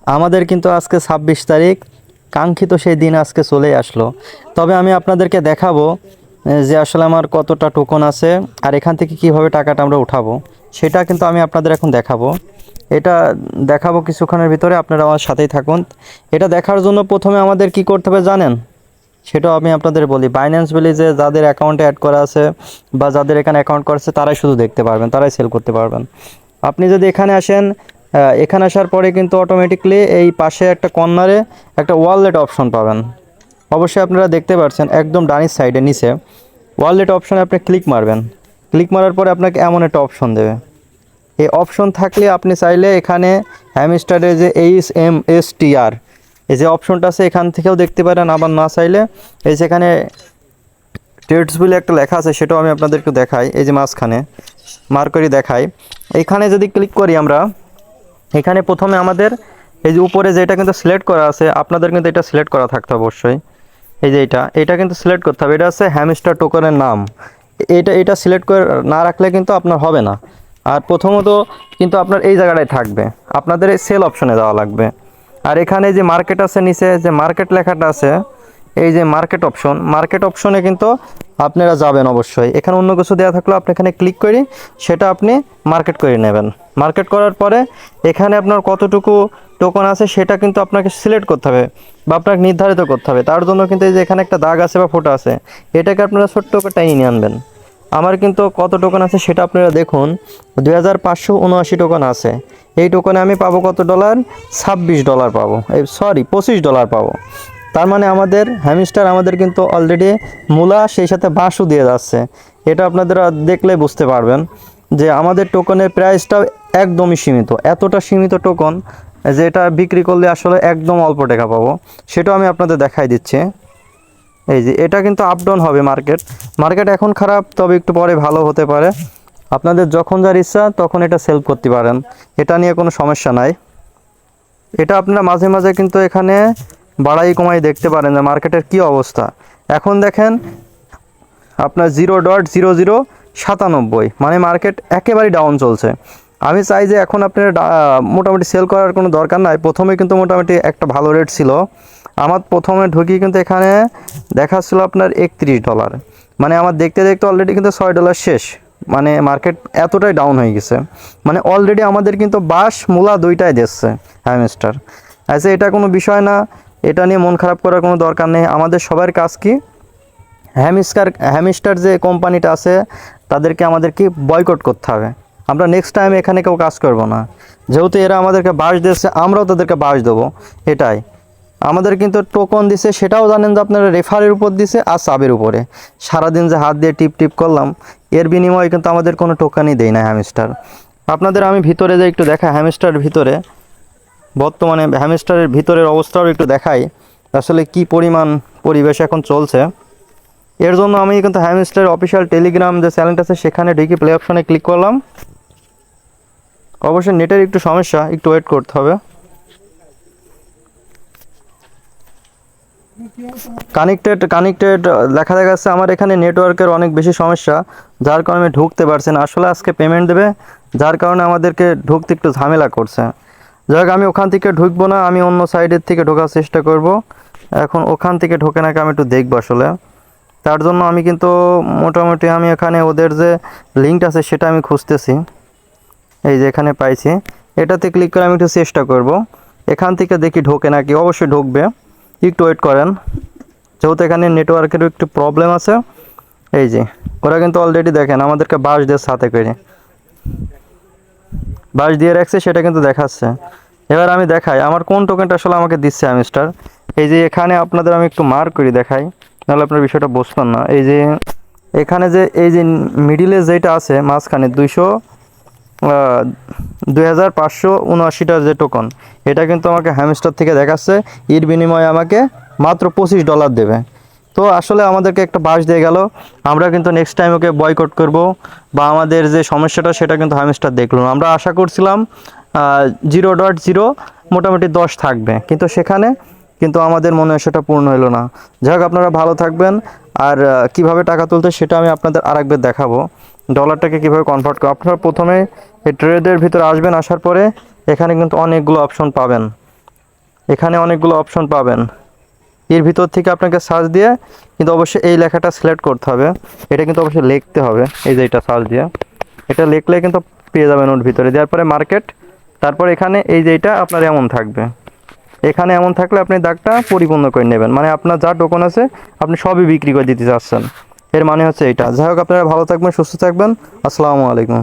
আমাদের কিন্তু আজকে 26 তারিখ, কাঙ্ক্ষিত সেই দিন আজকে চলেই আসলো। তবে আমি আপনাদেরকে দেখাবো যে আসলে আমার কতটা টোকন আছে আর এখান থেকে কিভাবে টাকাটা আমরা উঠাবো, সেটা কিন্তু আমি আপনাদের এখন দেখাবো। এটা দেখাবো কিছুক্ষণের ভিতরে, আপনারা আমার সাথেই থাকুন। এটা দেখার জন্য প্রথমে আমাদের কি করতে হবে জানেন? সেটাও আমি আপনাদের বলি। বাইন্যান্স যে যাদের অ্যাকাউন্টে অ্যাড করা আছে বা যাদের এখানে অ্যাকাউন্ট করা আছে তারাই শুধু দেখতে পারবেন, তারাই সেল করতে পারবেন। আপনি যদি এখানে আসেন, এখানে আসার পরে কিন্তু অটোমেটিকলি এই পাশে একটা কর্নারে একটা ওয়ালেট অপশন পাবেন। অবশ্যই আপনারা দেখতে পাচ্ছেন একদম ডানির সাইডে নিচে ওয়ালেট অপশনে আপনি ক্লিক মারবেন। ক্লিক মারার পরে আপনাকে এমন একটা অপশন দেবে। এই অপশন থাকলে আপনি চাইলে এখানে হ্যামস্টারের যে HMSTR এই যে অপশনটা আছে এখান থেকেও দেখতে পারেন, আবার না চাইলে এই যেখানে ট্রেডস বলে একটা লেখা আছে সেটাও আমি আপনাদেরকে দেখাই। এই যে মাঝখানে মার্ক করে দেখাই, এইখানে যদি ক্লিক করি আমরা, এখানে প্রথমে আমাদের এই যে উপরে যেটা কিন্তু সিলেক্ট করা আছে, আপনাদের কিন্তু এটা সিলেক্ট করা থাকতে অবশ্যই। এই যে এটা কিন্তু সিলেক্ট করতে হবে। এটা আছে হ্যামস্টার টোকনের নাম। এটা সিলেক্ট করে না রাখলে কিন্তু আপনার হবে না। আর প্রথমত কিন্তু আপনার এই জায়গাটায় থাকবে, আপনাদের এই সেল অপশনে যাওয়া লাগবে। আর এখানে যে মার্কেট আছে নিচে যে মার্কেট লেখাটা আছে, এই যে মার্কেট অপশনে কিন্তু আপনারা যাবেন অবশ্যই। এখানে অন্য কিছু দেওয়া থাকলেও আপনি এখানে ক্লিক করে সেটা আপনি মার্কেট করে নেবেন। মার্কেট করার পরে এখানে আপনার কতটুকু টোকন আছে সেটা কিন্তু আপনাকে সিলেক্ট করতে হবে বা আপনাকে নির্ধারিত করতে হবে। তার জন্য কিন্তু এই যে এখানে একটা দাগ আছে বা ফোঁটা আছে, এটাকে আপনারা ছোট্ট করে টাইনিয়ে নিয়ে আনবেন। আমার কিন্তু কত টোকন আছে সেটা আপনারা দেখুন, 2579 টোকন আছে। এই টোকনে আমি পাবো কত ডলার? $26 পাবো, সরি $25 পাবো। তার মানে আমাদের হ্যামস্টার আমাদের কিন্তু অলরেডি মূলা সেই সাথে বাঁশও দিয়ে যাচ্ছে। এটা আপনারা দেখলে বুঝতে পারবেন যে আমাদের টোকনের প্রাইসটাও একদমই সীমিত, এতটা সীমিত টোকন যে এটা বিক্রি করলে আসলে একদম অল্প টাকা পাবো। সেটাও আমি আপনাদের দেখাই দিচ্ছি। এই যে এটা কিন্তু আপ ডাউন হবে মার্কেট এখন খারাপ, তবে একটু পরে ভালো হতে পারে। আপনাদের যখন যার ইচ্ছা তখন এটা সেল করতে পারেন, এটা নিয়ে কোনো সমস্যা নাই। এটা আপনারা মাঝে মাঝে কিন্তু এখানে বাড়াই কমাই দেখতে পারেন যে মার্কেটের কি অবস্থা। এখন দেখেন আপনার 0.0097, মানে মার্কেট একেবারেই ডাউন চলছে। আমি চাই যে এখন আপনার মোটামুটি সেল করার কোনো দরকার নাই। প্রথমে কিন্তু মোটামুটি একটা ভালো রেট ছিল। আমার প্রথমে ঢুকি কিন্তু এখানে দেখাচ্ছিল আপনার $31, মানে আমার দেখতে দেখতে অলরেডি কিন্তু $6 শেষ। মানে মার্কেট এতটাই ডাউন হয়ে গেছে, মানে অলরেডি আমাদের কিন্তু বাঁশ মূলা দুইটাই দিচ্ছে হ্যামস্টার। আচ্ছা, এটা কোনো বিষয় না, এটা নিয়ে মন খারাপ করার কোনো দরকার নেই। আমাদের সবার কাজ কি, হ্যামস্টার যে কোম্পানিটা আছে তাদেরকে আমাদের কি বয়কট করতে হবে। আমরা নেক্সট টাইম এখানে কেউ কাজ করব না, যেহেতু এরা আমাদেরকে বাঁশ দিচ্ছে আমরাও তাদেরকে বাঁশ দেবো। এটাই আমাদের কিন্তু টোকন দিছে, সেটাও জানেন যে আপনারা রেফারের উপর দিছে আর সাবের উপরে। সারাদিন যে হাত দিয়ে টিপ টিপ করলাম, এর বিনিময়ে কিন্তু আমাদের কোনো টোকনই দেয় না হ্যামস্টার। আপনাদের আমি ভিতরে যে একটু দেখা, হ্যামস্টারের ভিতরে বর্তমানে হ্যামস্টারের ভিতরের অবস্থাও একটু দেখাই আসলে কি পরিমাণ পরিবেশ এখন চলছে। এর জন্য আমি কিন্তু হ্যামস্টারের অফিসিয়াল টেলিগ্রাম যে চ্যানেলটা আছে সেখানে ঢুকে প্লে অপশনে ক্লিক করলাম। অবশ্যই নেটের একটু সমস্যা, একটু ওয়েট করতে হবে। কানেক্টেড দেখা যাচ্ছে আমার এখানে নেটওয়ার্কের অনেক বেশি সমস্যা, যার কারণে ঢুকতে পারছে না। আসলে আজকে পেমেন্ট দেবে, যার কারণে আমাদেরকে ঢুকতে একটু ঝামেলা করছে। যাই হোক, আমি ওখান থেকে ঢুকবো না, আমি অন্য সাইডের থেকে ঢোকার চেষ্টা করব। এখন ওখান থেকে ঢোকে নাকি আমি একটু দেখবো আসলে। তার জন্য আমি কিন্তু মোটামুটি আমি এখানে ওদের যে লিঙ্কটা আছে সেটা আমি খুঁজতেছি। এই যে এখানে পাইছি, এটাতে ক্লিক করে আমি একটু চেষ্টা করব এখান থেকে দেখি ঢোকে নাকি। অবশ্যই ঢুকবে, একটু ওয়েট করেন, যেহেতু এখানে নেটওয়ার্কেরও একটু প্রবলেম আছে। এই যে ওরা কিন্তু অলরেডি দেখেন আমাদেরকে বাঁশ দিয়ে সাথে করে বাঁশ দিয়ে রাখছে, সেটা কিন্তু দেখাচ্ছে। এবার আমি দেখাই আমার কোন টোকেনটা আসলে আমাকে দিচ্ছে হ্যামস্টার। এই যে এখানে আপনাদের আমি একটু মার্ক করে দেখাই, নাহলে আপনার বিষয়টা বুঝতেন না। এই যে এখানে যে এই যে মিডিলে যেটা আছে মাঝখানে 2579টার যে টোকন, এটা কিন্তু আমাকে হ্যামস্টার থেকে দেখাচ্ছে এর বিনিময়ে আমাকে মাত্র $25 দেবে। তো আসলে আমাদেরকে একটা বাঁশ দিয়ে গেল, আমরা কিন্তু নেক্সট টাইম ওকে বয়কট করব বা আমাদের যে সমস্যাটা সেটা কিন্তু হ্যামস্টার দেখলো না। আমরা আশা করছিলাম 0.0 মোটামুটি 10 থাকবে, কিন্তু সেখানে কিন্তু আমাদের মনে হয় সেটা পূর্ণ হলো না। যাই হোক, আপনারা ভালো থাকবেন। আর কিভাবে টাকা তুলতে সেটা আমি আপনাদের আরেকবার দেখাবো। ডলারটাকে কিভাবে কনভার্ট করো, আপনারা প্রথমে এই ট্রেডের ভিতরে আসবেন। আসার পরে এখানে কিন্তু অনেকগুলো অপশন পাবেন। এখানে অনেকগুলো অপশন পাবেন, এর ভিতর থেকে আপনাকে সার্চ দিয়ে কিন্তু অবশ্যই এই লেখাটা সিলেক্ট করতে হবে। এটা কিন্তু অবশ্যই লিখতে হবে, এই যে এটা সার্চ দিয়ে এটা লিখলে কিন্তু পেয়ে যাবেন ওর ভিতরে। দেওয়ার পরে মার্কেট, তারপর এখানে এই যে এটা আপনার এমন থাকবে, এখানে এমন থাকলে আপনি দাগটা পরিপূর্ণ করে নেবেন, মানে আপনার যা টোকন আছে আপনি সবই বিক্রি করে দিতে চাচ্ছেন, এর মানে হচ্ছে এইটা। যাই হোক, আপনারা ভালো থাকবেন, সুস্থ থাকবেন। আসসালামু আলাইকুম।